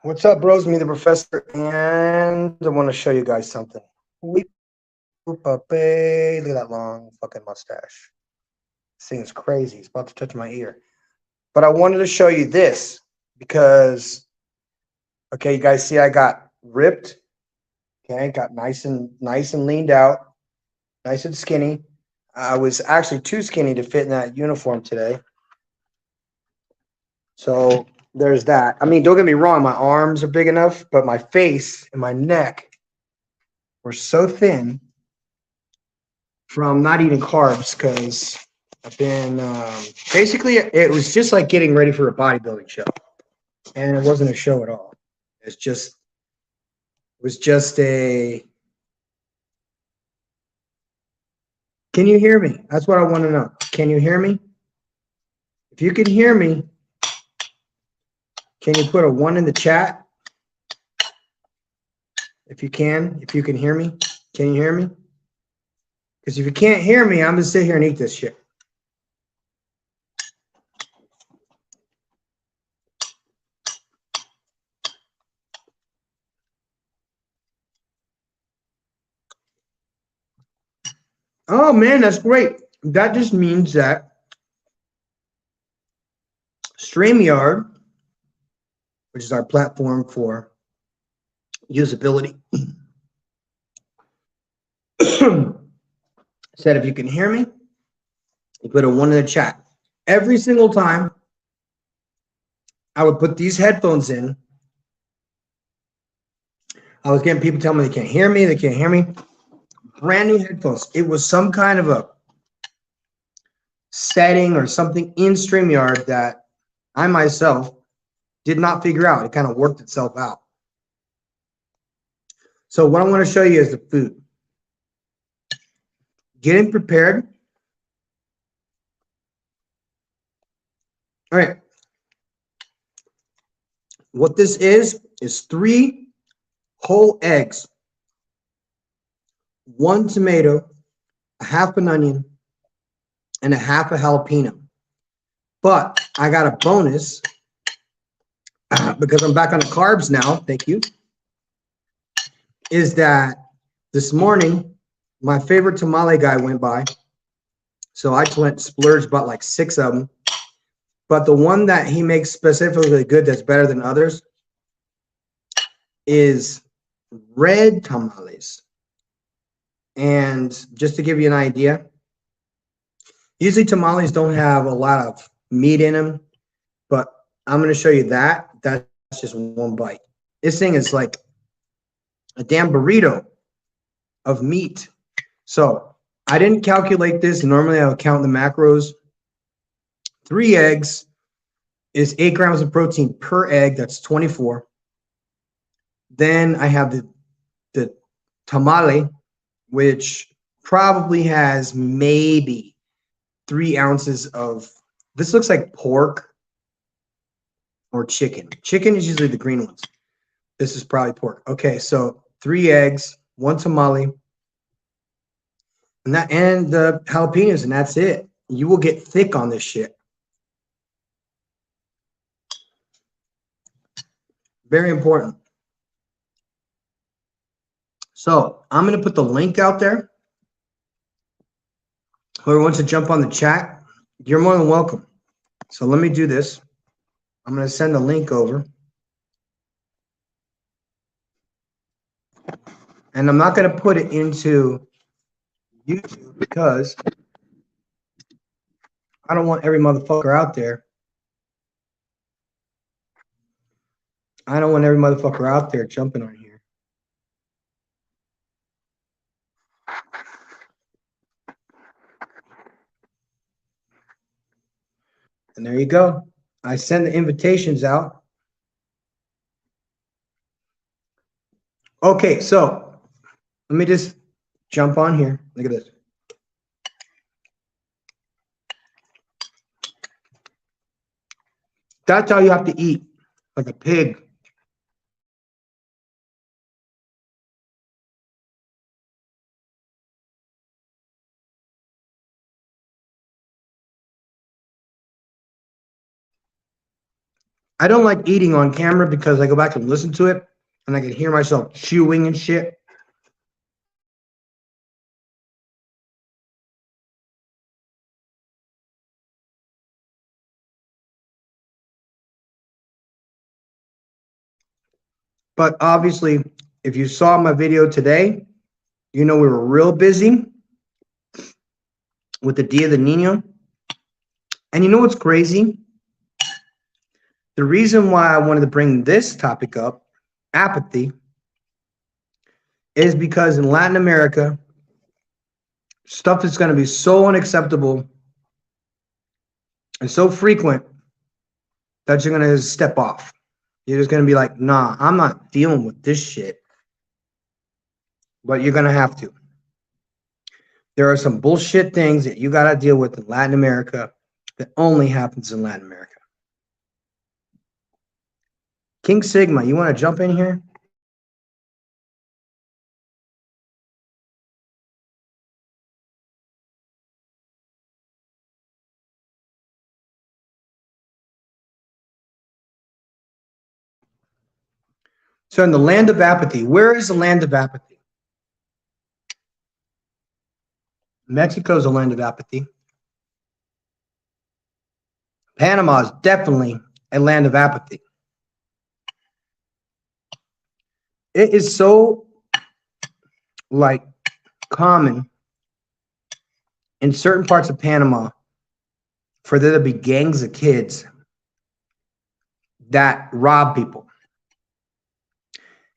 What's up, bros? Me, the professor, and I want to show you guys something. Look at that long fucking mustache. This thing is crazy. It's about to touch my ear. But I wanted to show you this because, okay, you guys see I got ripped. Okay, got nice and leaned out, nice and skinny. I was actually too skinny to fit in that uniform today. So there's that. I mean, don't get me wrong, my arms are big enough, but my face and my neck were so thin from not eating carbs because I've been basically it was just like getting ready for a bodybuilding show, and it wasn't a show at all. It was just a. Can you hear me? That's what I want to know. Can you hear me? If you can hear me, can you put a 1 in the chat? If you can hear me, can you hear me? Because if you can't hear me, I'm gonna sit here and eat this shit. Oh man, that's great. That just means that StreamYard, which is our platform for usability, said if you can hear me, you put a 1 in the chat. Every single time I would put these headphones in, I was getting people telling me they can't hear me, Brand new headphones. It was some kind of a setting or something in StreamYard that I myself did not figure out. It kind of worked itself out. So what I want to show you is the food. Getting prepared. All right. What this is 3 whole eggs, 1 tomato, a half an onion, and a half a jalapeno. But I got a bonus because I'm back on the carbs now. Thank you. Is that this morning my favorite tamale guy went by, so I just went splurged, bought like 6 of them. But the one that he makes specifically good, that's better than others, is red tamales. And just to give you an idea, usually tamales don't have a lot of meat in them, but I'm going to show you that. That's just 1 bite. This thing is like a damn burrito of meat. So I didn't calculate this. Normally I would count the macros. 3 eggs is 8 grams of protein per egg. That's 24. Then I have the tamale, which probably has maybe 3 ounces of, this looks like pork or chicken. Chicken is usually the green ones. This is probably pork. Okay, so 3 eggs, 1 tamale, and the jalapenos, and that's it. You will get thick on this shit. Very important. So I'm going to put the link out there. Whoever wants to jump on the chat, you're more than welcome. So let me do this. I'm going to send the link over. And I'm not going to put it into YouTube because I don't want every motherfucker out there. I don't want every motherfucker out there jumping on here. And there you go. I send the invitations out. Okay, so let me just jump on here. Look at this. That's how you have to eat, like a pig. I don't like eating on camera because I go back and listen to it and I can hear myself chewing and shit. But obviously, if you saw my video today, you know we were real busy with the Dia de Nino. And you know what's crazy? The reason why I wanted to bring this topic up, apathy, is because in Latin America, stuff is going to be so unacceptable and so frequent that you're going to step off. You're just going to be like, nah, I'm not dealing with this shit. But you're going to have to. There are some bullshit things that you got to deal with in Latin America that only happens in Latin America. King Sigma, you want to jump in here? So in the land of apathy, where is the land of apathy? Mexico is a land of apathy. Panama is definitely a land of apathy. It is so like common in certain parts of Panama for there to be gangs of kids that rob people.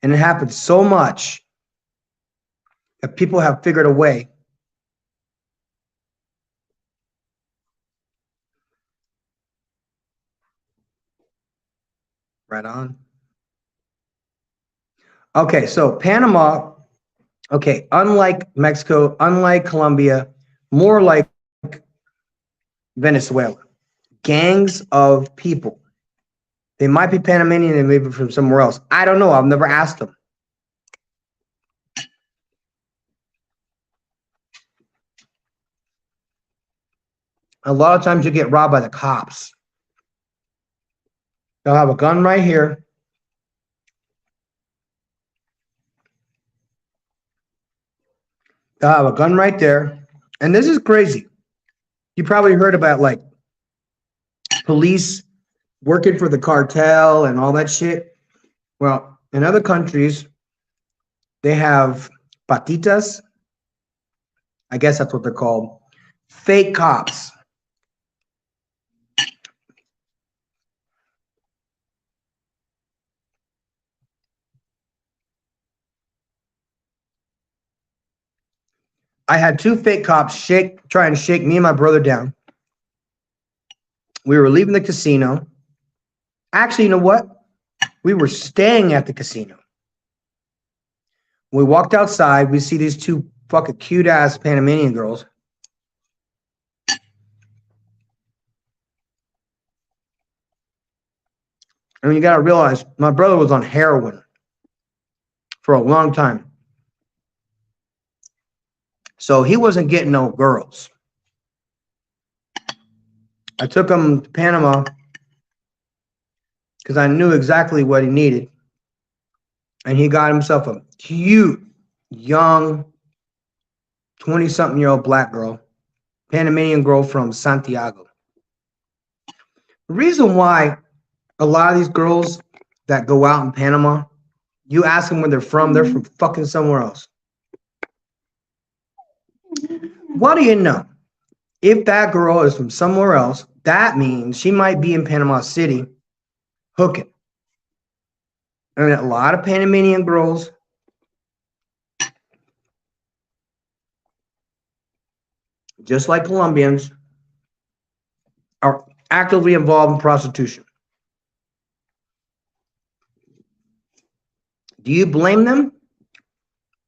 And it happens so much that people have figured a way right on. Okay, so Panama, okay, unlike Mexico, unlike Colombia, more like Venezuela, gangs of people. They might be Panamanian and maybe from somewhere else. I don't know. I've never asked them. A lot of times you get robbed by the cops. They'll have a gun right here. They'll have a gun right there. And this is crazy. You probably heard about like police working for the cartel and all that shit. Well, in other countries, they have patitas. I guess that's what they're called. Fake cops. I had two fake cops trying to shake me and my brother down. We were leaving the casino. Actually, you know what? We were staying at the casino. We walked outside. We see these two fucking cute ass Panamanian girls. And you got to realize my brother was on heroin for a long time. So he wasn't getting no girls. I took him to Panama because I knew exactly what he needed. And he got himself a cute, young, 20-something-year-old black girl, Panamanian girl from Santiago. The reason why a lot of these girls that go out in Panama, you ask them where they're from fucking somewhere else. What do you know? If that girl is from somewhere else, that means she might be in Panama City hooking. And a lot of Panamanian girls just like Colombians are actively involved in prostitution. Do you blame them?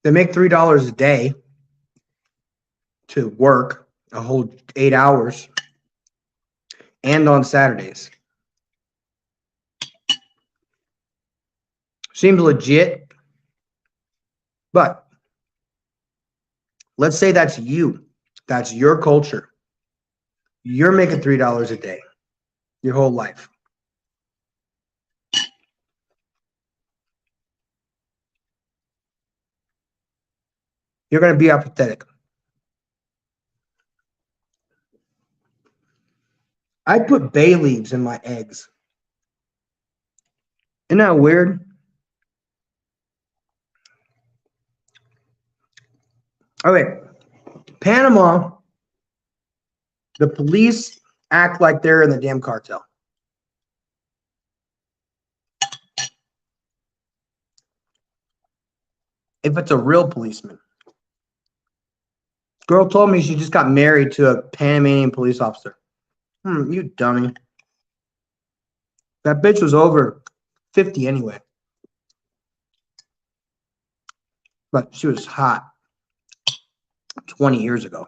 They make $3 a day to work a whole 8 hours and on Saturdays. Seems legit, but let's say that's you. That's your culture. You're making $3 a day your whole life. You're going to be apathetic. I put bay leaves in my eggs. Isn't that weird? Okay, Panama, the police act like they're in the damn cartel. If it's a real policeman. Girl told me she just got married to a Panamanian police officer. You dummy. That bitch was over 50 anyway. But she was hot 20 years ago.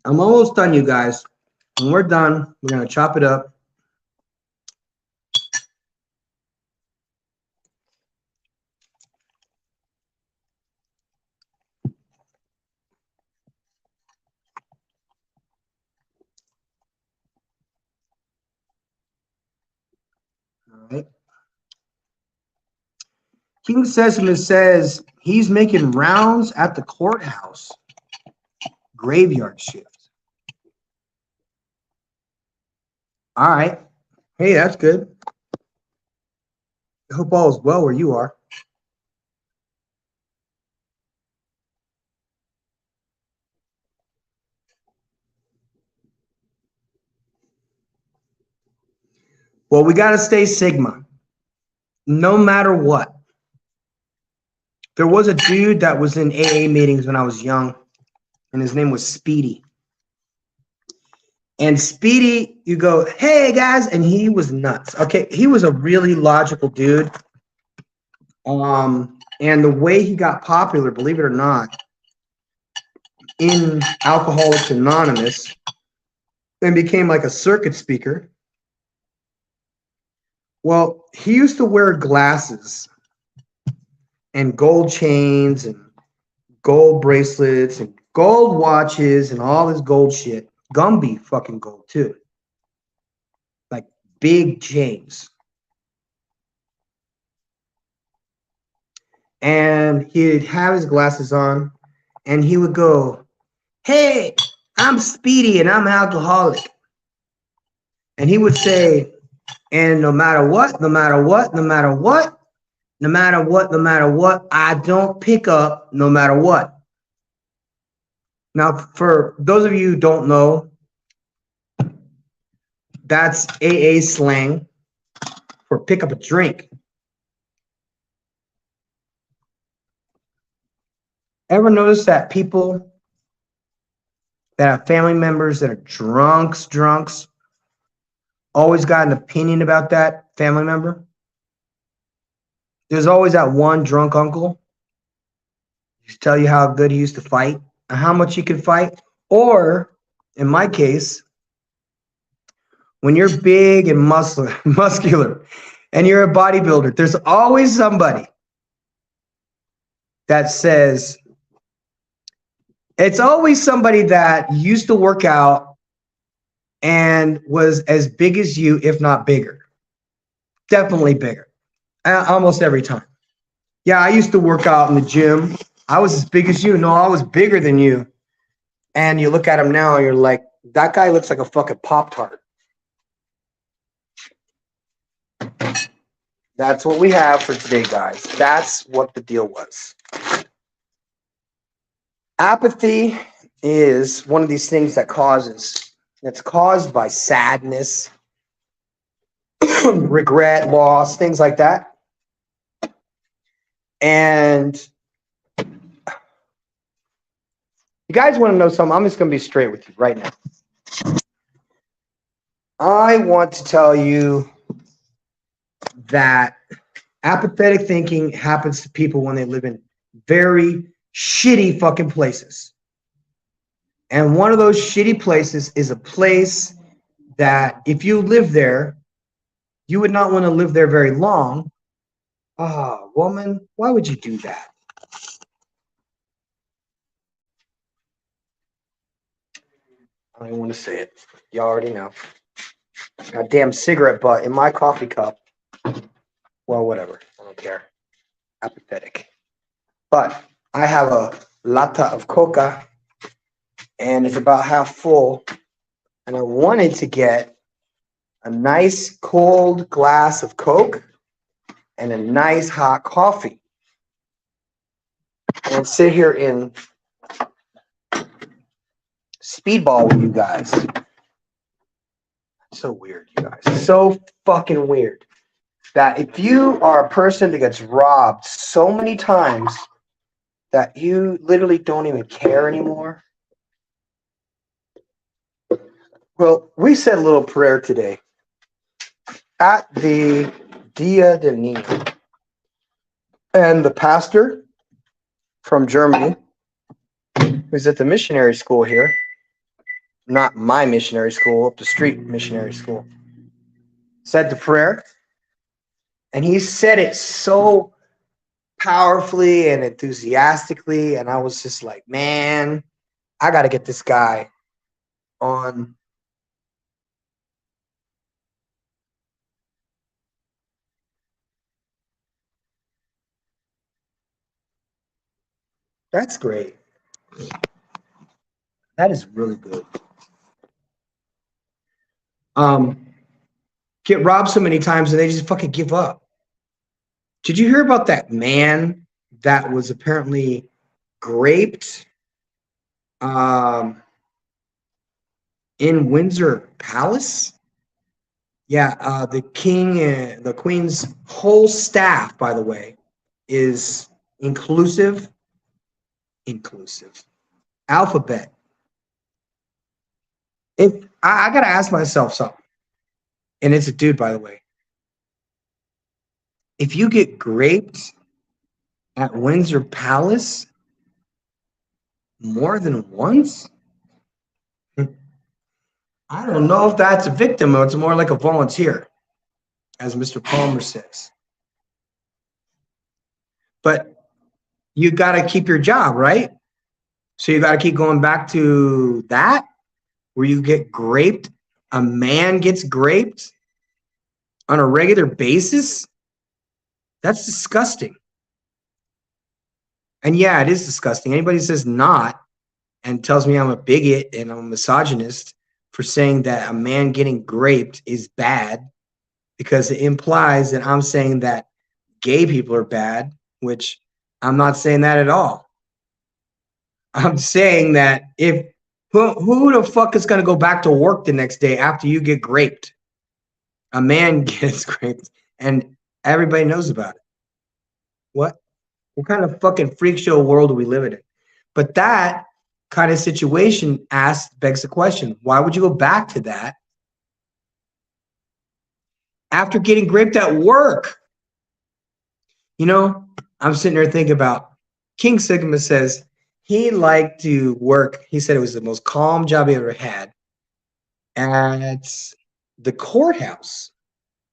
I'm almost done, you guys. When we're done, we're going to chop it up. All right. King Sesame says he's making rounds at the courthouse. Graveyard shift. All right. Hey, that's good. I hope all is well where you are. Well, we got to stay Sigma, no matter what. There was a dude that was in AA meetings when I was young, and his name was Speedy. And Speedy, you go, hey, guys, and he was nuts. Okay, he was a really logical dude. And the way he got popular, believe it or not, in Alcoholics Anonymous, and became like a circuit speaker. Well, he used to wear glasses and gold chains and gold bracelets and gold watches and all this gold shit. Gumby fucking gold too. Like big chains. And he'd have his glasses on and he would go, hey, I'm Speedy and I'm alcoholic. And he would say, and no matter what, no matter what, no matter what, no matter what, no matter what, I don't pick up no matter what. Now, for those of you who don't know, that's AA slang for pick up a drink. Ever notice that people that have family members that are drunks, always got an opinion about that family member? There's always that one drunk uncle who tell you how good he used to fight and how much he could fight. Or, in my case, when you're big and muscular and you're a bodybuilder, there's always somebody that says, it's always somebody that used to work out and was as big as you, if not bigger. Definitely bigger. Almost every time. Yeah, I used to work out in the gym. I was as big as you. No, I was bigger than you. And you look at him now and you're like, that guy looks like a fucking Pop-Tart. That's what we have for today, guys. That's what the deal was. Apathy is one of these things it's caused by sadness, regret, loss, things like that. And you guys want to know something? I'm just going to be straight with you right now. I want to tell you that apathetic thinking happens to people when they live in very shitty fucking places. And one of those shitty places is a place that if you live there, you would not want to live there very long. Woman, why would you do that? I don't even want to say it. You already know. Goddamn cigarette butt in my coffee cup. Well, whatever. I don't care. Apathetic. But I have a lata of coca, and it's about half full. And I wanted to get a nice cold glass of Coke and a nice hot coffee. And sit here in speedball with you guys. So weird, you guys. So fucking weird. That if you are a person that gets robbed so many times that you literally don't even care anymore. Well, we said a little prayer today at the Dia de Niño. And the pastor from Germany, who's at the missionary school here, not my missionary school, up the street missionary school, said the prayer. And he said it so powerfully and enthusiastically. And I was just like, man, I got to get this guy on. That's great. That is really good. Get robbed so many times and they just fucking give up. Did you hear about that man that was apparently raped in Windsor Palace? Yeah, the king and the queen's whole staff, by the way, is inclusive. Alphabet. If I gotta ask myself something, and it's a dude, by the way. If you get raped at Windsor Palace more than once, I don't know if that's a victim or it's more like a volunteer, as Mr. Palmer says. But you got to keep your job, right? So you got to keep going back to that, where you get graped. A man gets graped on a regular basis. That's disgusting. And yeah, it is disgusting. Anybody says not and tells me I'm a bigot and I'm a misogynist for saying that a man getting graped is bad, because it implies that I'm saying that gay people are bad, which I'm not saying that at all. I'm saying that if who the fuck is going to go back to work the next day after you get graped? A man gets graped and everybody knows about it. What kind of fucking freak show world are we living in? But that kind of situation begs the question, why would you go back to that after getting graped at work? You know, I'm sitting there thinking about King Sigma says he liked to work. He said it was the most calm job he ever had at the courthouse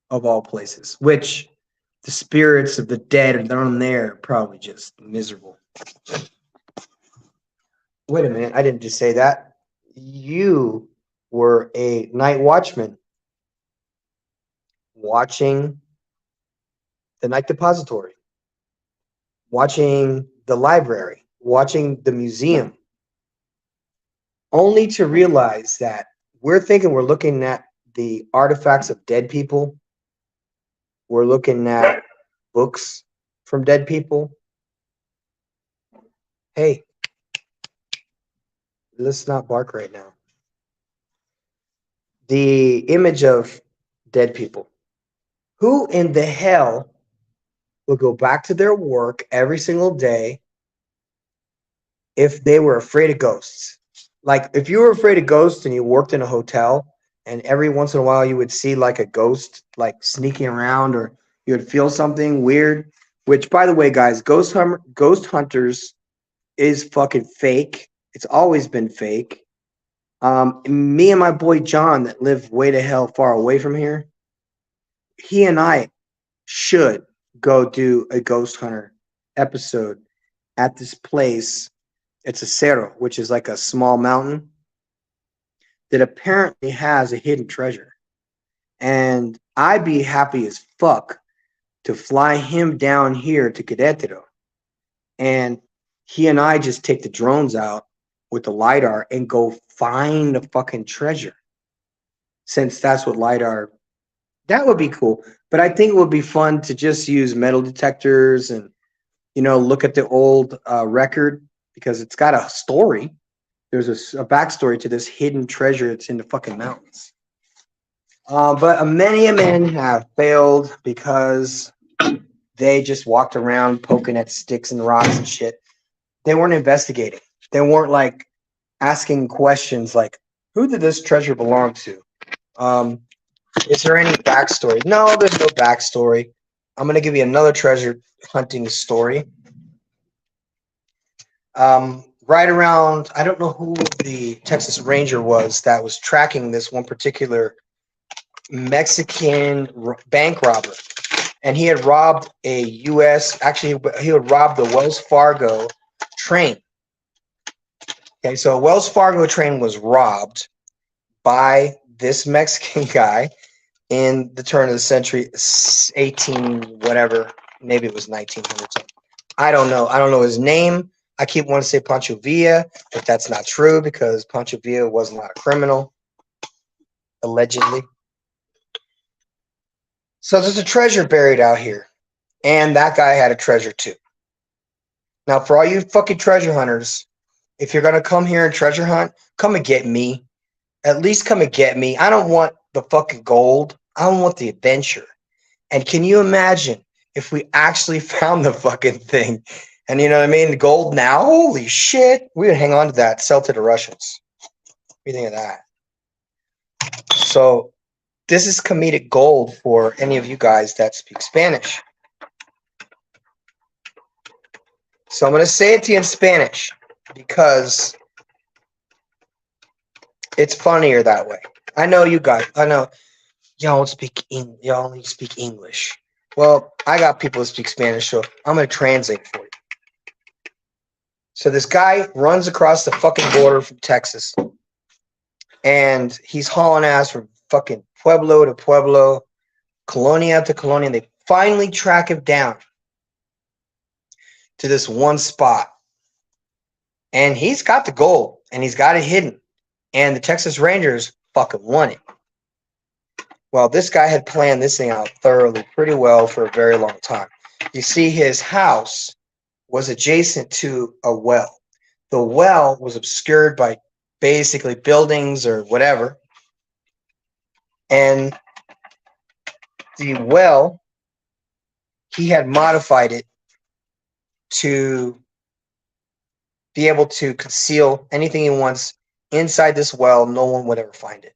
of all places, which the spirits of the dead are on there, probably just miserable. Wait a minute, I didn't just say that. You were a night watchman watching the night depository, watching the library, watching the museum, only to realize that we're thinking we're looking at the artifacts of dead people. We're looking at books from dead people. Hey, let's not bark right now. The image of dead people. Who in the hell will go back to their work every single day if they were afraid of ghosts? Like, if you were afraid of ghosts and you worked in a hotel and every once in a while you would see like a ghost like sneaking around, or you would feel something weird, which, by the way, guys, ghost hunters is fucking fake. It's always been fake. Me and my boy John that live way the hell far away from here, he and I should go do a ghost hunter episode at this place. It's a cerro, which is like a small mountain. that apparently has a hidden treasure. And I'd be happy as fuck to fly him down here to Querétaro. And he and I just take the drones out with the LiDAR and go find the fucking treasure. Since that's what LiDAR, that would be cool. But I think it would be fun to just use metal detectors and, look at the old record because it's got a story. There's a backstory to this hidden treasure that's in the fucking mountains. But many men have failed because they just walked around poking at sticks and rocks and shit. They weren't investigating. They weren't like asking questions like, who did this treasure belong to? Is there any backstory? No, there's no backstory. I'm going to give you another treasure hunting story. Right around, I don't know who the Texas Ranger was that was tracking this one particular Mexican bank robber. And he had robbed a U.S., actually, he had robbed the Wells Fargo train. Okay, so a Wells Fargo train was robbed by this Mexican guy in the turn of the century, 18 whatever, maybe it was 1900. I don't know. I don't know his name. I keep wanting to say Pancho Villa, but that's not true because Pancho Villa was not a criminal, allegedly. So there's a treasure buried out here, and that guy had a treasure too. Now, for all you fucking treasure hunters, if you're gonna come here and treasure hunt, come and get me. At least come and get me. I don't want the fucking gold. I don't want the adventure. And can you imagine if we actually found the fucking thing? And you know what I mean? The gold now? Holy shit. We would hang on to that, sell to the Russians. What do you think of that? So this is comedic gold for any of you guys that speak Spanish. So I'm going to say it to you in Spanish because it's funnier that way. I know you guys. I know y'all only speak English. Well, I got people who speak Spanish, so I'm going to translate for you. So this guy runs across the fucking border from Texas, and he's hauling ass from fucking pueblo to pueblo, colonia to colonia. And they finally track him down to this one spot. And he's got the gold, and he's got it hidden. And the Texas Rangers fucking won it. Well, this guy had planned this thing out thoroughly, pretty well for a very long time. You see, his house was adjacent to a well. The well was obscured by basically buildings or whatever. And the well, he had modified it to be able to conceal anything he wants inside this well. No one would ever find it.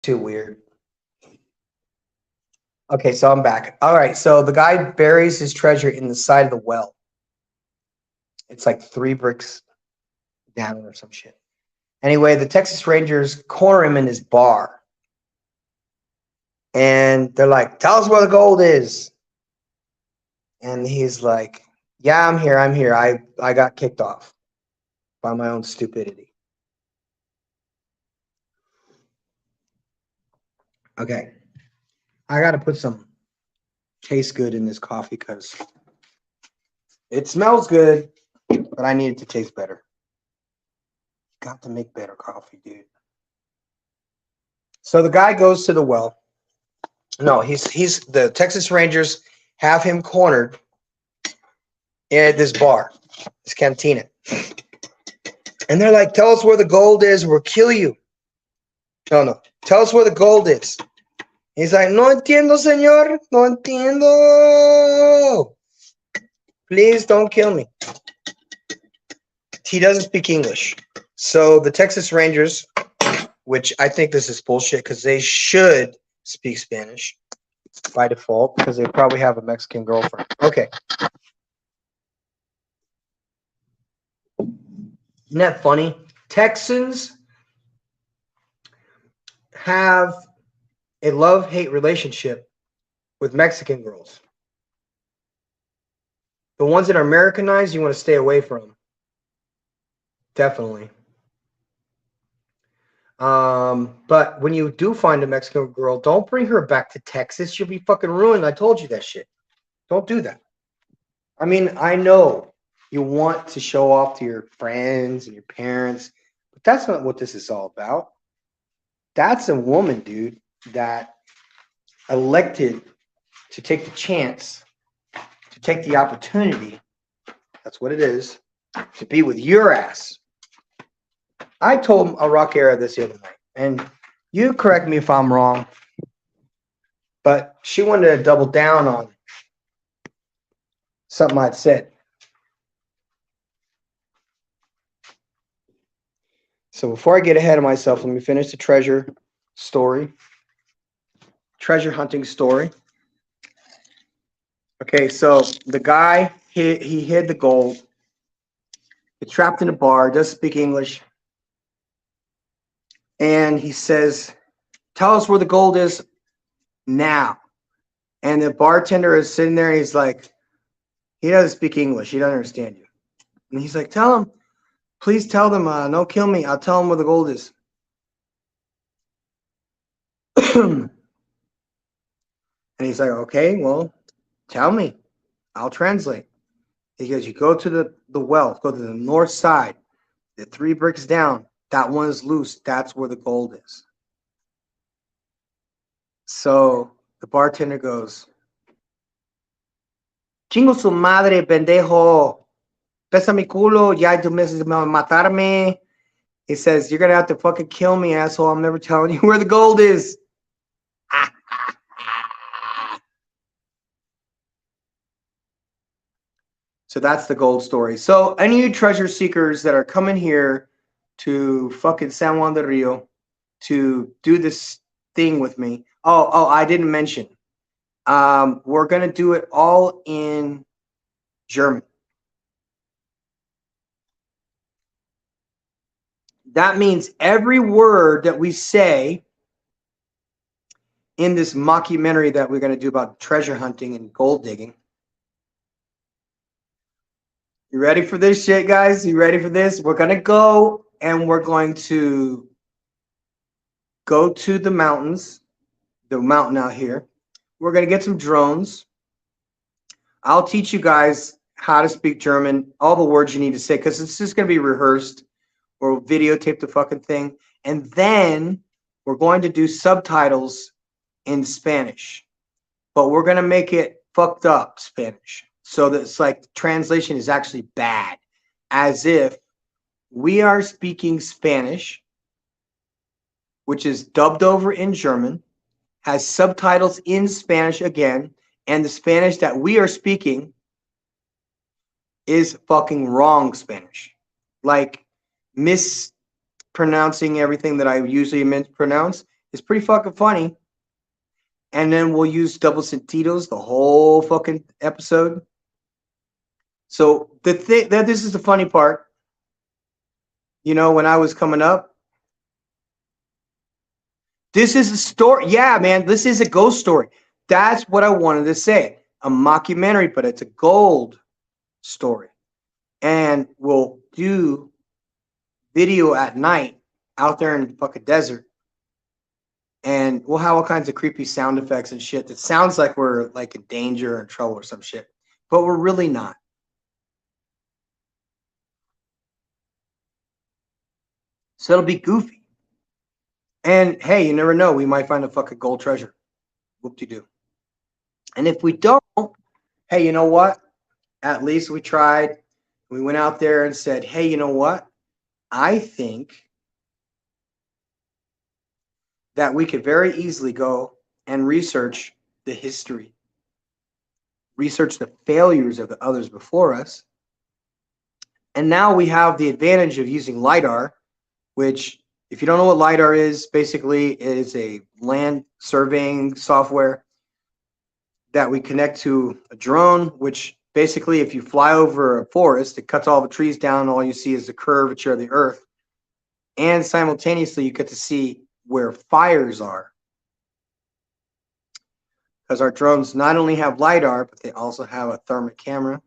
Too weird. Okay, so I'm back. All right, so the guy buries his treasure in the side of the well. It's like 3 bricks down or some shit. Anyway, the Texas Rangers corner him in his bar. And they're like, tell us where the gold is. And he's like, yeah, I'm here. I got kicked off by my own stupidity. Okay. I got to put some taste good in this coffee because it smells good, but I need it to taste better. Got to make better coffee, dude. So the guy goes to the well. No, he's the Texas Rangers have him cornered at this bar, this cantina. And they're like, tell us where the gold is, we'll kill you. No. Tell us where the gold is. He's like, no entiendo, señor. No entiendo. Please don't kill me. He doesn't speak English. So the Texas Rangers, which I think this is bullshit because they should speak Spanish by default because they probably have a Mexican girlfriend. Okay. Isn't that funny? Texans have a love-hate relationship with Mexican girls. The ones that are Americanized, you want to stay away from. Definitely. But when you do find a Mexican girl, don't bring her back to Texas. She'll be fucking ruined. I told you that shit. Don't do that. I mean, I know you want to show off to your friends and your parents, but that's not what this is all about. That's a woman, dude, that elected to take the chance, to take the opportunity. That's what it is, to be with your ass. I told a rock era this the other night, and you correct me if I'm wrong, but she wanted to double down on something I'd said. So before I get ahead of myself, let me finish the treasure hunting story. Okay, so the guy, he hid the gold. He's trapped in a bar, doesn't speak English. And he says, tell us where the gold is now. And the bartender is sitting there and he's like, he doesn't speak English. He doesn't understand you. And he's like, tell him, please tell them, no, kill me. I'll tell them where the gold is. And he's like, okay, well, tell me. I'll translate. He goes, you go to the well, go to the north side, the 3 bricks down. That one is loose. That's where the gold is. So the bartender goes, chingo su madre, pendejo. Pesa mi culo, ya tú me matarme. He says, you're going to have to fucking kill me, asshole. I'm never telling you where the gold is. So that's the gold story. So any of you treasure seekers that are coming here to fucking San Juan del Rio to do this thing with me. Oh, I didn't mention. We're going to do it all in German. That means every word that we say in this mockumentary that we're going to do about treasure hunting and gold digging. You ready for this shit, guys? You ready for this? We're going to go and we're going to go to the mountains, the mountain out here. We're going to get some drones. I'll teach you guys how to speak German, all the words you need to say, because it's just going to be rehearsed or videotape the fucking thing. And then we're going to do subtitles in Spanish, but we're going to make it fucked up Spanish. So that it's like the translation is actually bad, as if we are speaking Spanish, which is dubbed over in German, has subtitles in Spanish again, and the Spanish that we are speaking is fucking wrong Spanish. Like mispronouncing everything that I usually mispronounce is pretty fucking funny. And then we'll use double sentidos the whole fucking episode. So the thing that this is the funny part. You know, when I was coming up, this is a story. Yeah, man, this is a ghost story. That's what I wanted to say. A mockumentary, but it's a gold story. And we'll do video at night out there in the fucking desert. And we'll have all kinds of creepy sound effects and shit that sounds like we're like in danger or in trouble or some shit. But we're really not. So it'll be goofy. And hey, you never know. We might find a fucking gold treasure. Whoop-de-doo. And if we don't, hey, you know what? At least we tried. We went out there and said, hey, you know what? I think that we could very easily go and research the history, research the failures of the others before us. And now we have the advantage of using LiDAR, which, if you don't know what LiDAR is, basically it is a land surveying software that we connect to a drone, which basically, if you fly over a forest, it cuts all the trees down. All you see is the curvature of the earth. And simultaneously, you get to see where fires are. Because our drones not only have LiDAR, but they also have a thermal camera,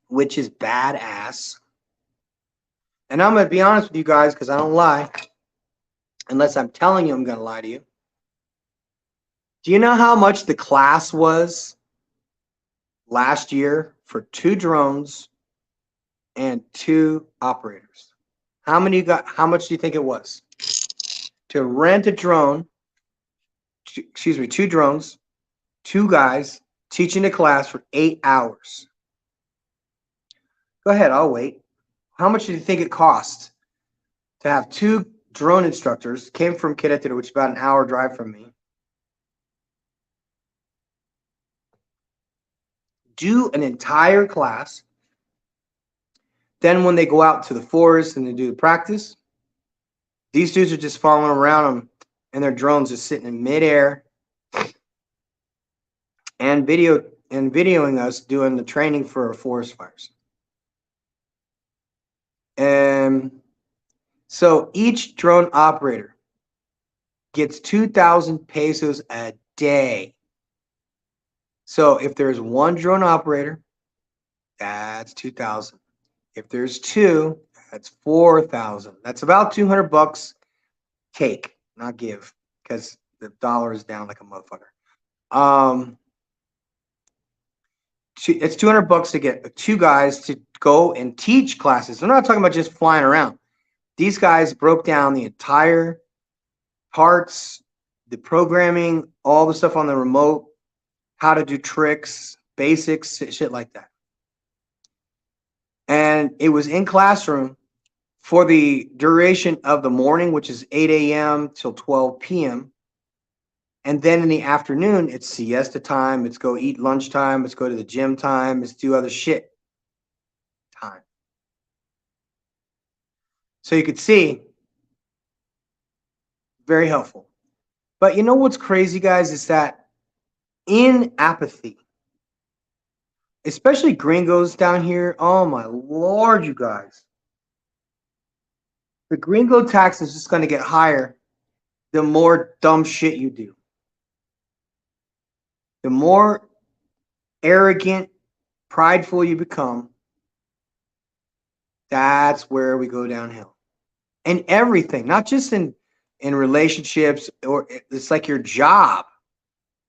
which is badass. And I'm going to be honest with you guys, because I don't lie, unless I'm telling you I'm going to lie to you. Do you know how much the class was last year for 2 drones and 2 operators? How many you got? How much do you think it was to rent a drone? Excuse me, 2 drones, 2 guys teaching a class for 8 hours. Go ahead, I'll wait. How much do you think it cost to have 2 drone instructors? Came from Querétaro, which is about an hour drive from me. Do an entire class. Then when they go out to the forest and they do the practice, these dudes are just following around them, and their drones just sitting in midair and videoing us doing the training for forest fires. And so each drone operator gets 2,000 pesos a day. So if there's 1 drone operator, that's 2,000. If there's 2, that's 4,000. That's about $200 take, not give, because the dollar is down like a motherfucker. It's $200 to get 2 guys to go and teach classes. They're not talking about just flying around. These guys broke down the entire parts, the programming, all the stuff on the remote, how to do tricks, basics, shit like that. And it was in classroom for the duration of the morning, which is 8 a.m. till 12 p.m. And then in the afternoon, it's siesta time. It's go eat lunchtime. Let's go to the gym time. Let's do other shit time. So you could see, very helpful. But you know what's crazy, guys, is that in Apathy, especially gringos down here, oh my Lord, you guys. The gringo tax is just going to get higher the more dumb shit you do. The more arrogant, prideful you become, that's where we go downhill. And everything, not just in relationships, or it's like your job.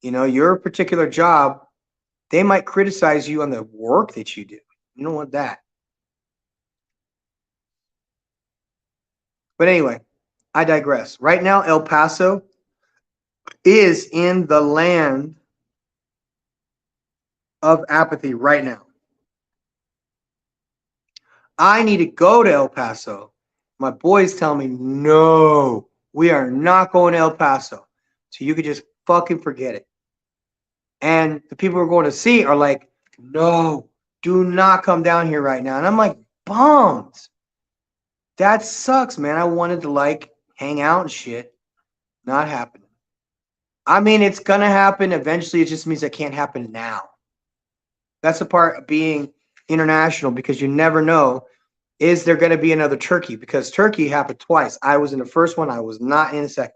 You know, your particular job, they might criticize you on the work that you do. You don't want that. But anyway, I digress. Right now, El Paso is in the land of apathy right now. I need to go to El Paso. My boys tell me, no, we are not going to El Paso. So you could just fucking forget it. And the people we're going to see are like, no, do not come down here right now. And I'm like, bummed. That sucks, man. I wanted to like hang out and shit. Not happening. I mean, it's going to happen eventually. It just means it can't happen now. That's the part of being international, because you never know, is there going to be another Turkey? Because Turkey happened twice. I was in the first one. I was not in the second.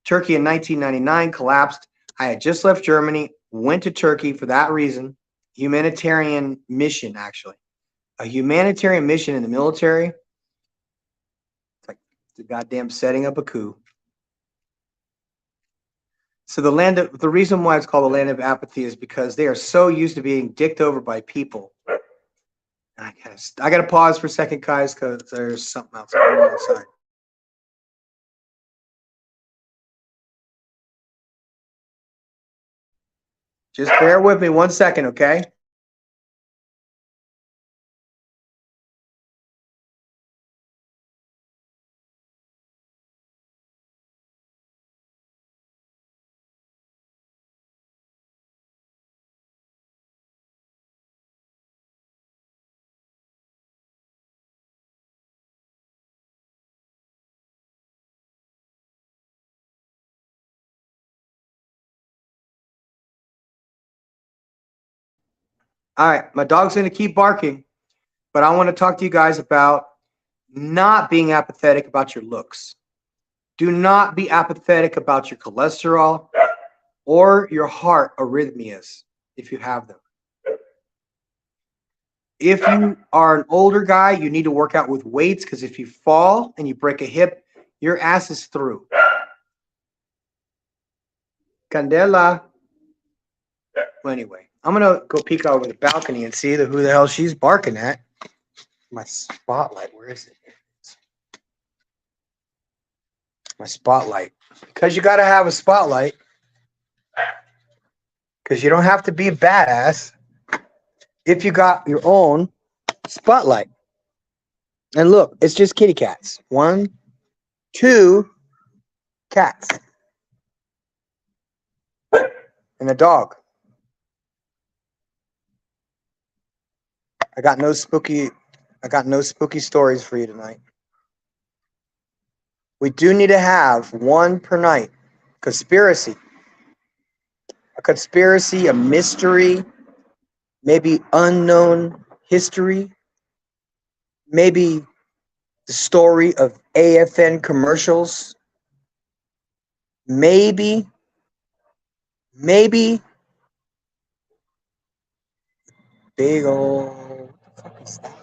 Turkey in 1999 collapsed. I had just left Germany, went to Turkey for that reason. Humanitarian mission, actually. A humanitarian mission in the military. It's like the goddamn setting up a coup. So the reason why it's called the land of apathy is because they are so used to being dicked over by people. I got to pause for a second, guys, because there's something else going on outside. Just bear with me 1 second, okay? All right, my dog's going to keep barking, but I want to talk to you guys about not being apathetic about your looks. Do not be apathetic about your cholesterol or your heart arrhythmias if you have them. If you are an older guy, you need to work out with weights because if you fall and you break a hip, your ass is through. Candela. Well, anyway, I'm going to go peek over the balcony and see who the hell she's barking at. My spotlight, where is it? My spotlight. Because you got to have a spotlight. Because you don't have to be a badass if you got your own spotlight. And look, it's just kitty cats. 1, 2 cats. And a dog. I got no spooky stories for you tonight. We do need to have one per night. Conspiracy. A conspiracy, a mystery, maybe unknown history, maybe the story of AFN commercials, maybe big old fucking stuff.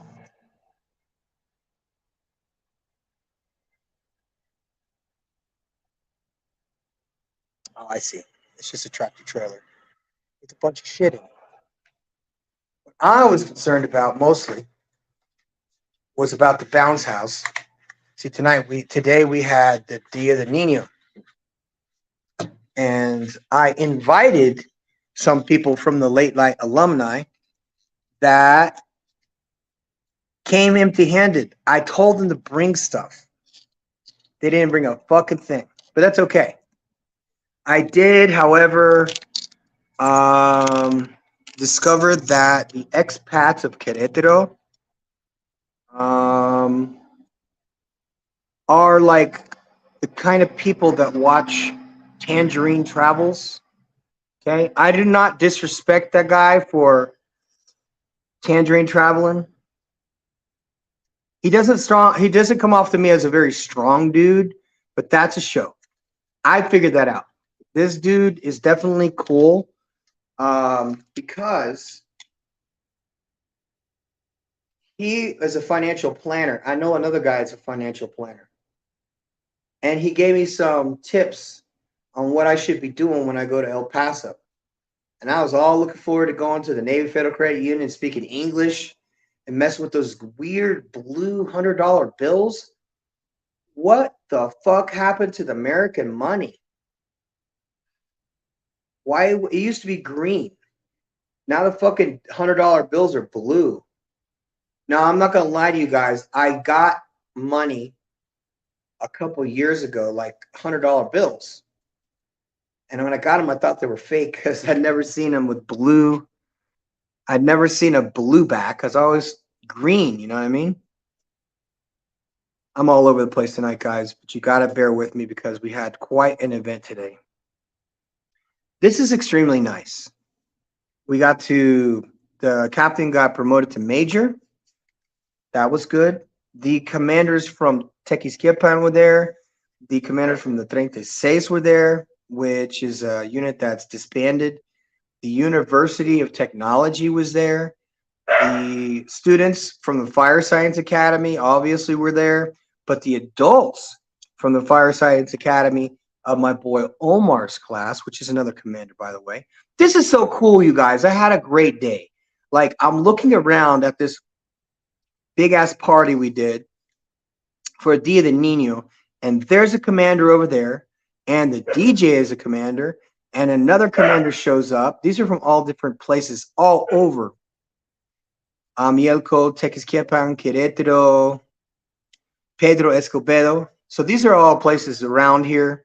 Oh, I see. It's just a tractor trailer with a bunch of shit in it. What I was concerned about mostly was about the bounce house. See, today we had the Dia de Nino, and I invited some people from the Late Light alumni that came empty-handed. I told them to bring stuff. They didn't bring a fucking thing, but that's okay. I did, however, discover that the expats of Querétaro are like the kind of people that watch Tangerine Travels. Okay, I do not disrespect that guy for Tangerine traveling. He doesn't come off to me as a very strong dude, but that's a show. I figured that out. This dude is definitely cool because he is a financial planner. I know another guy is a financial planner. And he gave me some tips on what I should be doing when I go to El Paso. And I was all looking forward to going to the Navy Federal Credit Union and speaking English and messing with those weird blue $100 bills. What the fuck happened to the American money? Why it used to be green. Now the fucking $100 bills are blue. Now I'm not gonna lie to you guys. I got money a couple years ago, like $100 bills. And when I got them, I thought they were fake because I'd never seen them with blue. I'd never seen a blue back because I was green, you know what I mean? I'm all over the place tonight, guys, but you got to bear with me because we had quite an event today. This is extremely nice. The captain got promoted to major. That was good. The commanders from Tequisquiapan were there. The commanders from the 36 were there, which is a unit that's disbanded. The University of Technology was there. The students from the Fire Science Academy obviously were there, but the adults from the Fire Science Academy of my boy Omar's class, which is another commander, by the way. This is so cool, you guys. I had a great day. Like, I'm looking around at this big-ass party we did for Dia de Nino, and there's a commander over there, and the DJ is a commander, and another commander shows up. These are from all different places, all over. Mielco, Tequisquiapan, Querétaro, Pedro Escobedo. So these are all places around here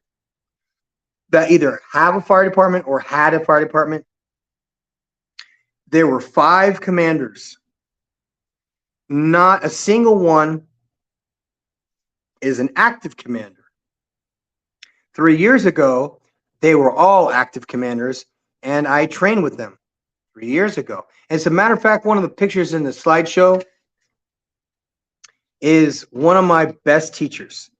that either have a fire department or had a fire department. There were 5 commanders. Not a single one is an active commander. 3 years ago, they were all active commanders, and I trained with them 3 years ago. As a matter of fact, one of the pictures in the slideshow is one of my best teachers.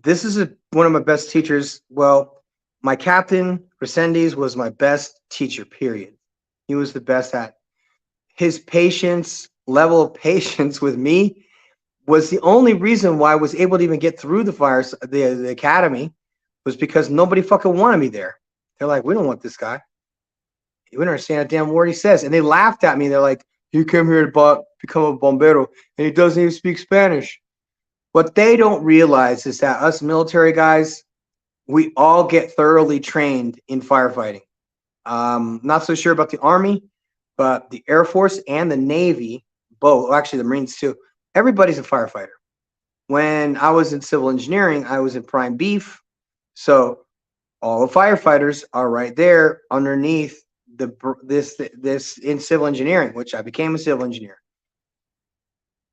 This is one of my best teachers. Well, my captain, Resendiz, was my best teacher, period. He was the best at his patience, level of patience with me was the only reason why I was able to even get through the academy was because nobody fucking wanted me there. They're like, we don't want this guy. You don't understand a damn word he says. And they laughed at me. They're like, you came here to become a bombero and he doesn't even speak Spanish. What they don't realize is that us military guys, we all get thoroughly trained in firefighting. Not so sure about the Army, but the Air Force and the Navy, both, actually the Marines too, everybody's a firefighter. When I was in civil engineering, I was in prime beef. So all the firefighters are right there underneath this in civil engineering, which I became a civil engineer.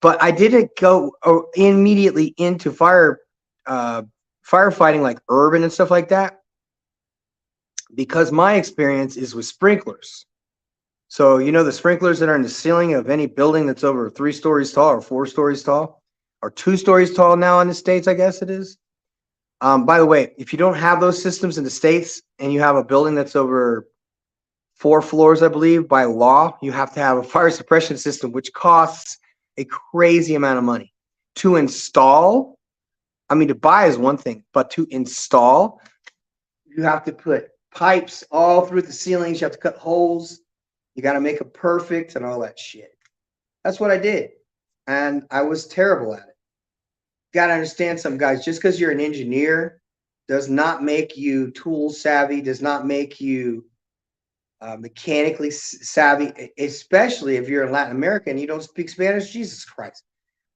But I didn't go immediately into firefighting like urban and stuff like that because my experience is with sprinklers. So, you know, the sprinklers that are in the ceiling of any building that's over 3 stories tall or 4 stories tall or 2 stories tall now in the States, I guess it is. By the way, if you don't have those systems in the States and you have a building that's over 4 floors, I believe, by law, you have to have a fire suppression system, which costs a crazy amount of money. To install, I mean, to buy is one thing, but to install, you have to put pipes all through the ceilings. You have to cut holes. You got to make it perfect and all that shit. That's what I did. And I was terrible at it. You got to understand some guys, just because you're an engineer does not make you tool savvy, does not make you mechanically savvy, especially if you're in Latin America and you don't speak Spanish. Jesus Christ.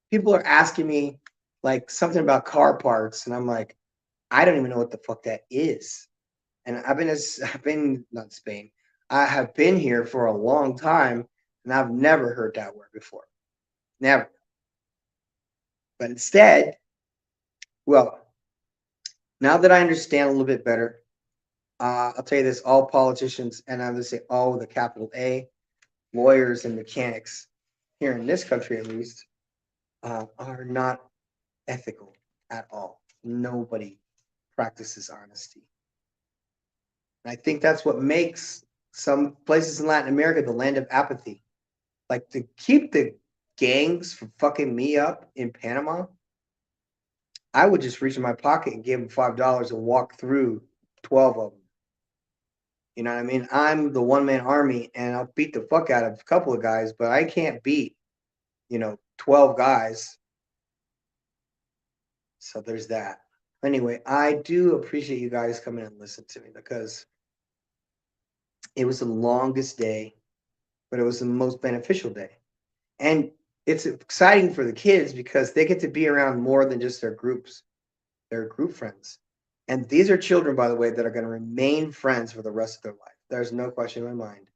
People are asking me like something about car parts, and I'm like, I don't even know what the fuck that is. And I've been not Spain. I have been here for a long time, and I've never heard that word before. Never. But instead, well, now that I understand a little bit better, I'll tell you this: all politicians, and I would say all with a capital A, lawyers and mechanics here in this country at least, are not ethical at all. Nobody practices honesty. And I think that's what makes some places in Latin America the land of apathy. Like to keep the gangs from fucking me up in Panama, I would just reach in my pocket and give them $5 and walk through 12 of them. You know what I mean? I'm the one-man army, and I'll beat the fuck out of a couple of guys, but I can't beat, 12 guys. So there's that. Anyway, I do appreciate you guys coming and listen to me because it was the longest day, but it was the most beneficial day. And it's exciting for the kids because they get to be around more than just their groups, their group friends. And these are children, by the way, that are going to remain friends for the rest of their life. There's no question in my mind.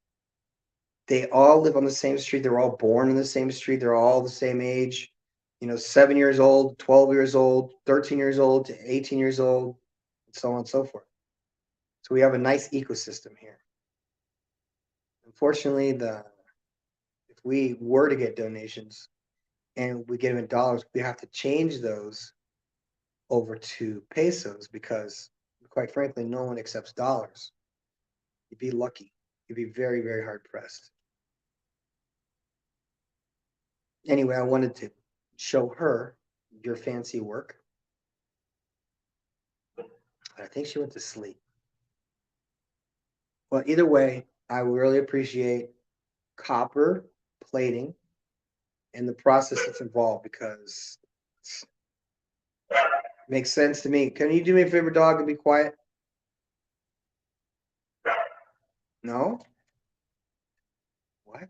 They all live on the same street. They're all born in the same street. They're all the same age, 7 years old, 12 years old, 13 years old to 18 years old, and so on and so forth. So we have a nice ecosystem here. Unfortunately, if we were to get donations and we get them in dollars, we have to change those over to pesos because, quite frankly, no one accepts dollars. You'd be lucky. You'd be very, very hard pressed. Anyway, I wanted to show her your fancy work. I think she went to sleep. Well, either way, I really appreciate copper plating and the process that's involved because it makes sense to me. Can you do me a favor, dog, and be quiet? No? What? I'm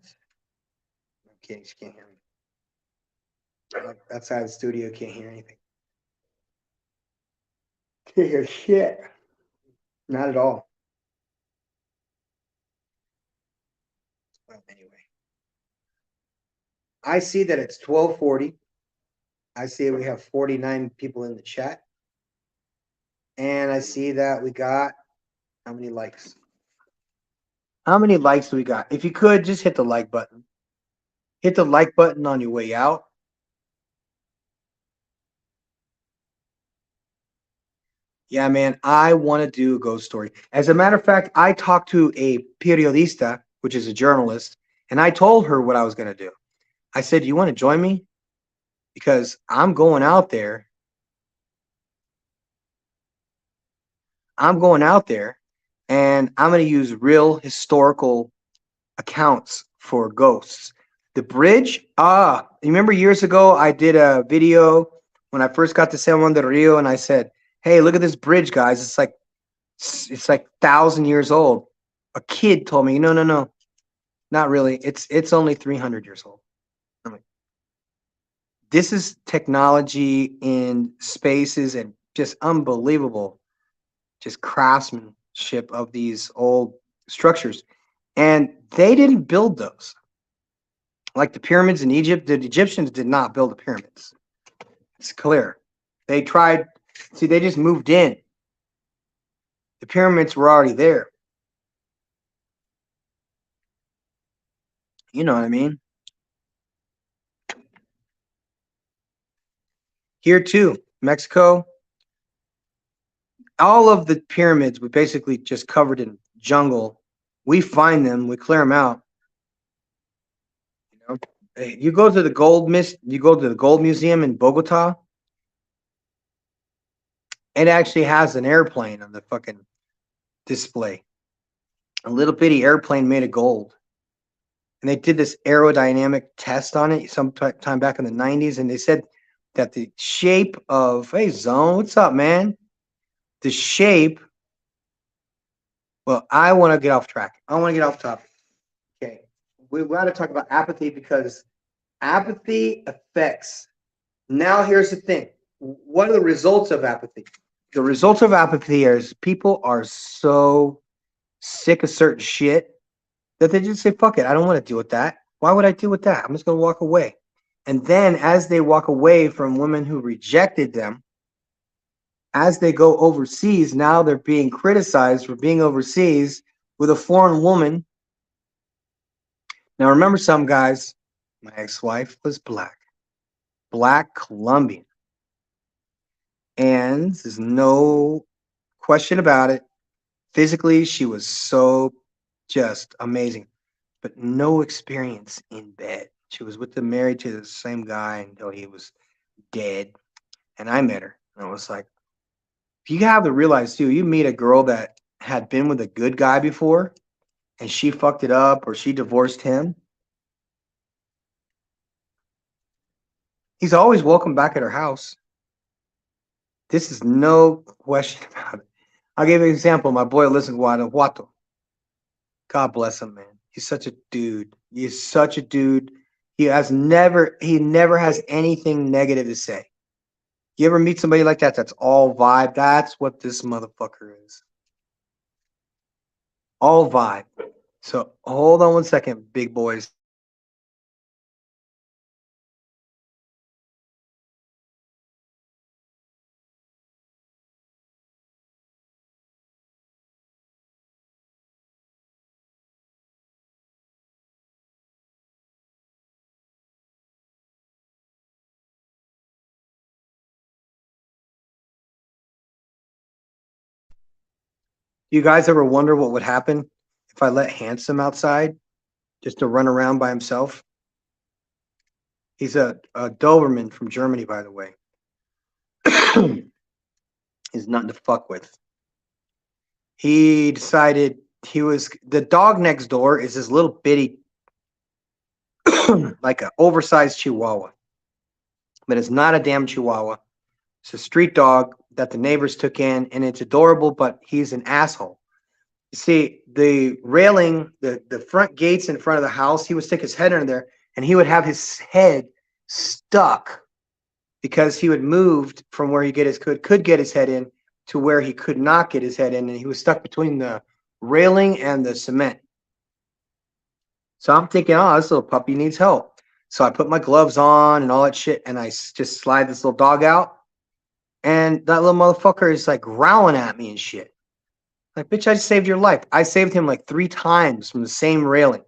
kidding. She can't hear me. Like, outside the studio, can't hear anything. Can't hear shit. Not at all. Well, anyway. I see that it's 12:40. I see we have 49 people in the chat. And I see that we got how many likes? How many likes do we got? If you could, just hit the like button. Hit the like button on your way out. Yeah, man, I want to do a ghost story. As a matter of fact, I talked to a periodista, which is a journalist, and I told her what I was going to do. I said, "You want to join me? Because I'm going out there. I'm going out there, and I'm going to use real historical accounts for ghosts. The bridge, you remember years ago I did a video when I first got to San Juan del Rio, and I said, "Hey, look at this bridge, guys. It's like 1,000 years old." A kid told me, "No, no, no, not really. It's only 300 years old." I'm like, this is technology in spaces and just unbelievable, just craftsmanship of these old structures. And they didn't build those. Like the pyramids in Egypt, the Egyptians did not build the pyramids. It's clear. They tried, see, they just moved in. The pyramids were already there. You know what I mean? Here too, Mexico, all of the pyramids were basically just covered in jungle. We find them, we clear them out. You know, you go to the you go to the gold museum in Bogota. It actually has an airplane on the fucking display, a little bitty airplane made of gold. And they did this aerodynamic test on it sometime back in the 90s, and they said that the shape of, hey Zone, what's up, man? The shape. Well, I want to get off track. I want to get off topic. Okay, we got to talk about apathy because apathy affects. Now, here's the thing. What are the results of apathy? The results of apathy is people are so sick of certain shit that they just say, fuck it, I don't want to deal with that. Why would I deal with that? I'm just going to walk away. And then as they walk away from women who rejected them, as they go overseas, now they're being criticized for being overseas with a foreign woman. Now, remember some guys, my ex-wife was black Colombian. And there's no question about it. Physically, she was so just amazing, but no experience in bed. She was with married to the same guy until he was dead. And I met her. And I was like, you have to realize too, you meet a girl that had been with a good guy before and she fucked it up or she divorced him. He's always welcome back at her house. This is no question about it. I'll give you an example. My boy lives in Guanajuato. God bless him, man. He's such a dude. He's such a dude. He never has anything negative to say. You ever meet somebody like that? That's all vibe. That's what this motherfucker is. All vibe. So hold on one second, big boys. You guys ever wonder what would happen if I let Handsome outside just to run around by himself? He's a Doberman from Germany, by the way. He's nothing to fuck with. He decided the dog next door is this little bitty, like an oversized Chihuahua. But it's not a damn Chihuahua. It's a street dog that the neighbors took in, and it's adorable, but he's an asshole. You see, the railing, the front gates in front of the house, he would stick his head under there, and he would have his head stuck because he would moved from where he could get his head in to where he could not get his head in, and he was stuck between the railing and the cement. So I'm thinking, oh, this little puppy needs help. So I put my gloves on and all that shit, and I just slide this little dog out, and that little motherfucker is like growling at me and shit. Like, bitch, I just saved your life. I saved him like 3 times from the same railing.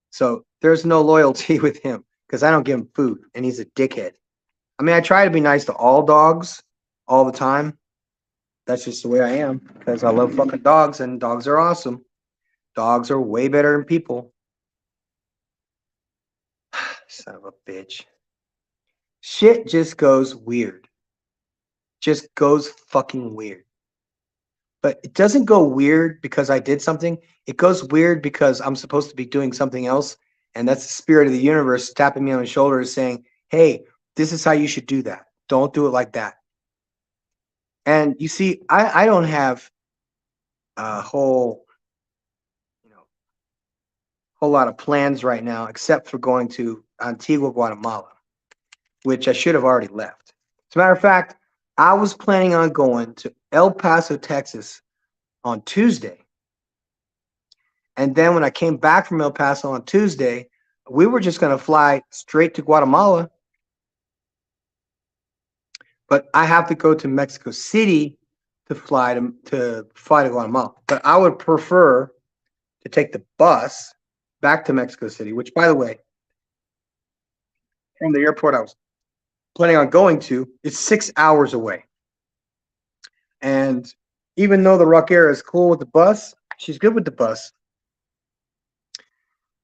So there's no loyalty with him because I don't give him food and he's a dickhead. I mean, I try to be nice to all dogs all the time. That's just the way I am because I love fucking dogs and dogs are awesome. Dogs are way better than people. Son of a bitch. Shit just goes weird. Just goes fucking weird. But it doesn't go weird because I did something. It goes weird because I'm supposed to be doing something else. And that's the spirit of the universe tapping me on the shoulder and saying, hey, this is how you should do that. Don't do it like that. And you see, I don't have a you know, whole lot of plans right now, except for going to Antigua, Guatemala, which I should have already left. As a matter of fact, I was planning on going to El Paso, Texas on Tuesday. And then when I came back from El Paso on Tuesday, we were just going to fly straight to Guatemala. But I have to go to Mexico City to fly to Guatemala. But I would prefer to take the bus back to Mexico City, which, by the way, from the airport I was planning on going to, it's 6 hours away. And even though the Rock Air is cool with the bus, she's good with the bus.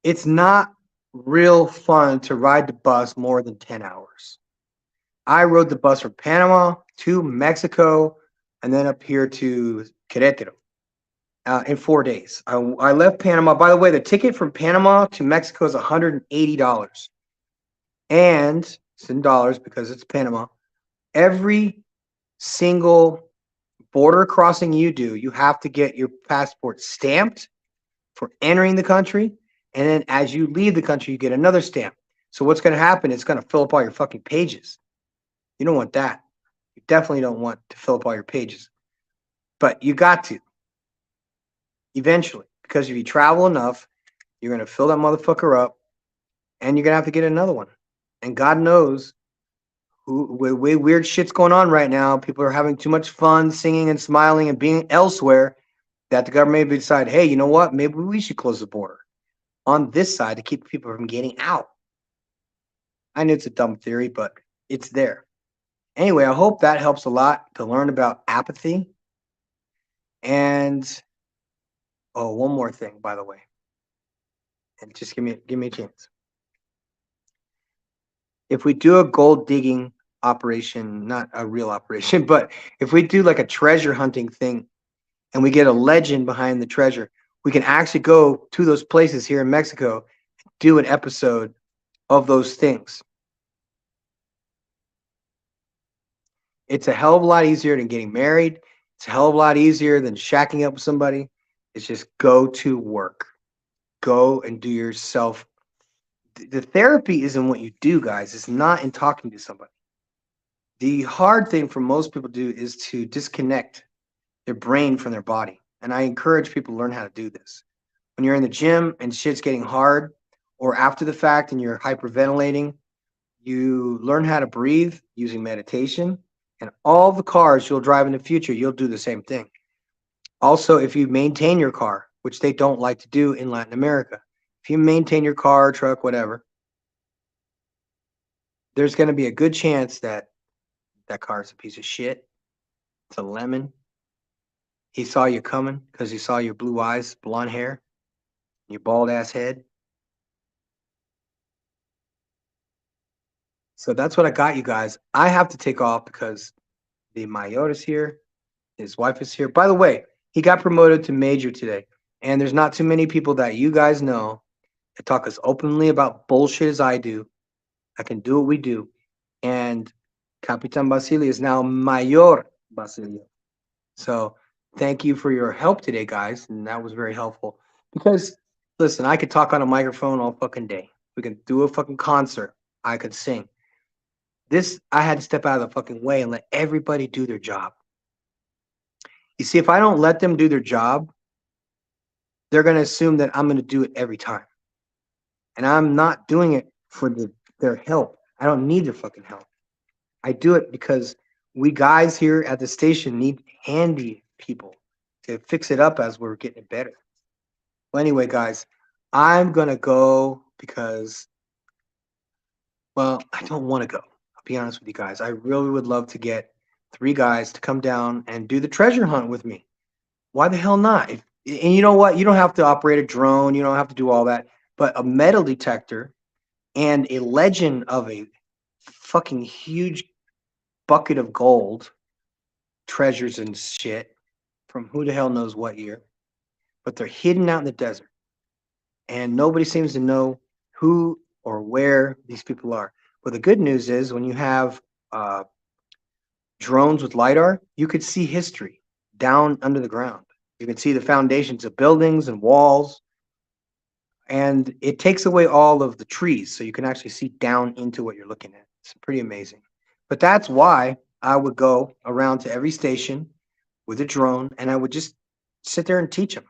It's not real fun to ride the bus more than 10 hours. I rode the bus from Panama to Mexico and then up here to Querétaro in 4 days. I left Panama. By the way, the ticket from Panama to Mexico is $180. And it's in dollars because it's Panama. Every single border crossing you do, you have to get your passport stamped for entering the country. And then as you leave the country, you get another stamp. So what's going to happen? It's going to fill up all your fucking pages. You don't want that. You definitely don't want to fill up all your pages. But you got to eventually, because if you travel enough, you're going to fill that motherfucker up and you're going to have to get another one. And God knows weird shit's going on right now. People are having too much fun singing and smiling and being elsewhere that the government may decide, hey, you know what? Maybe we should close the border on this side to keep people from getting out. I know it's a dumb theory, but it's there. Anyway, I hope that helps a lot to learn about apathy. And one more thing, by the way. And just give me a chance. If we do a gold digging operation, not a real operation, but if we do like a treasure hunting thing and we get a legend behind the treasure, we can actually go to those places here in Mexico, do an episode of those things. It's a hell of a lot easier than getting married. It's a hell of a lot easier than shacking up with somebody. It's just go to work. Go and do yourself. The therapy isn't what you do, guys. It's not in talking to somebody. The hard thing for most people to do is to disconnect their brain from their body. And I encourage people to learn how to do this. When you're in the gym and shit's getting hard, or after the fact and you're hyperventilating, you learn how to breathe using meditation. And all the cars you'll drive in the future, you'll do the same thing. Also, if you maintain your car, which they don't like to do in Latin America, if you maintain your car, truck, whatever, there's going to be a good chance that that car is a piece of shit. It's a lemon. He saw you coming because he saw your blue eyes, blonde hair, your bald ass head. So that's what I got, you guys. I have to take off because the mayor is here. His wife is here. By the way, he got promoted to major today. And there's not too many people that you guys know that talk as openly about bullshit as I do. I can do what we do. And Capitan Basilio is now Mayor Basilio. So thank you for your help today, guys. And that was very helpful. Because, listen, I could talk on a microphone all fucking day. We can do a fucking concert. I could sing. This, I had to step out of the fucking way and let everybody do their job. You see, if I don't let them do their job, they're going to assume that I'm going to do it every time. And I'm not doing it for their help. I don't need their fucking help. I do it because we guys here at the station need handy people. to fix it up as we're getting it better. Well, anyway, guys, I'm gonna go because, well, I don't want to go. I'll be honest with you guys. I really would love to get 3 guys to come down and do the treasure hunt with me. Why the hell not? And you know what? You don't have to operate a drone. You don't have to do all that. But a metal detector and a legend of a fucking huge bucket of gold, treasures and shit from who the hell knows what year, but they're hidden out in the desert. And nobody seems to know who or where these people are. But the good news is when you have uh, drones with LiDAR, you could see history down under the ground. You can see the foundations of buildings and walls, and it takes away all of the trees. So you can actually see down into what you're looking at. It's pretty amazing. But that's why I would go around to every station with a drone and I would just sit there and teach them.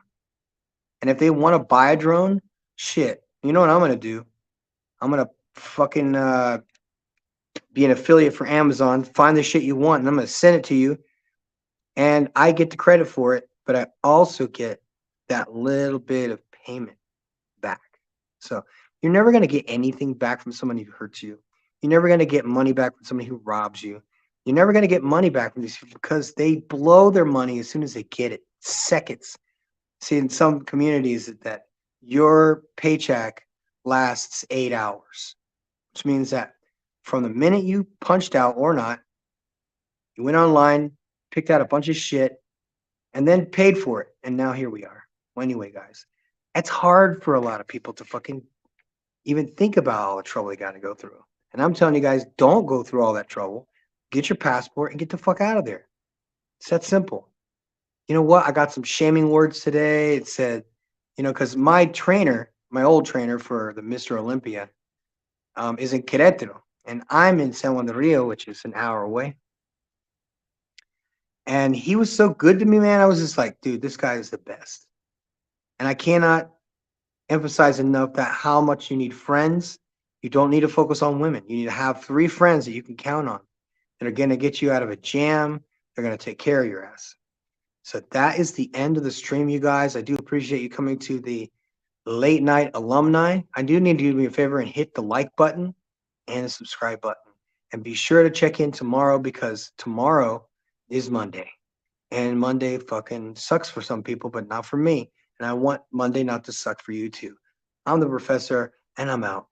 And if they want to buy a drone, shit, you know what I'm going to do? I'm going to fucking be an affiliate for Amazon, find the shit you want, and I'm going to send it to you. And I get the credit for it, but I also get that little bit of payment back. So you're never going to get anything back from somebody who hurts you. You're never going to get money back from somebody who robs you. You're never going to get money back from these people because they blow their money as soon as they get it. Seconds. See, in some communities that your paycheck lasts 8 hours, which means that from the minute you punched out or not, you went online, picked out a bunch of shit, and then paid for it. And now here we are. Well, anyway, guys, it's hard for a lot of people to fucking even think about all the trouble they got to go through. And I'm telling you guys, don't go through all that trouble. Get your passport and get the fuck out of there. It's that simple. You know what? I got some shaming words today. It said, because my trainer, my old trainer for the Mr. Olympia, is in Querétaro, and I'm in San Juan del Rio, which is an hour away. And he was so good to me, man. I was just like, dude, this guy is the best. And I cannot emphasize enough that how much you need friends. You don't need to focus on women. You need to have 3 friends that you can count on that are going to get you out of a jam. They're going to take care of your ass. So that is the end of the stream, you guys. I do appreciate you coming to the late night alumni. I do need to do me a favor and hit the like button and the subscribe button. And be sure to check in tomorrow because tomorrow is Monday. And Monday fucking sucks for some people, but not for me. And I want Monday not to suck for you too. I'm the professor, and I'm out.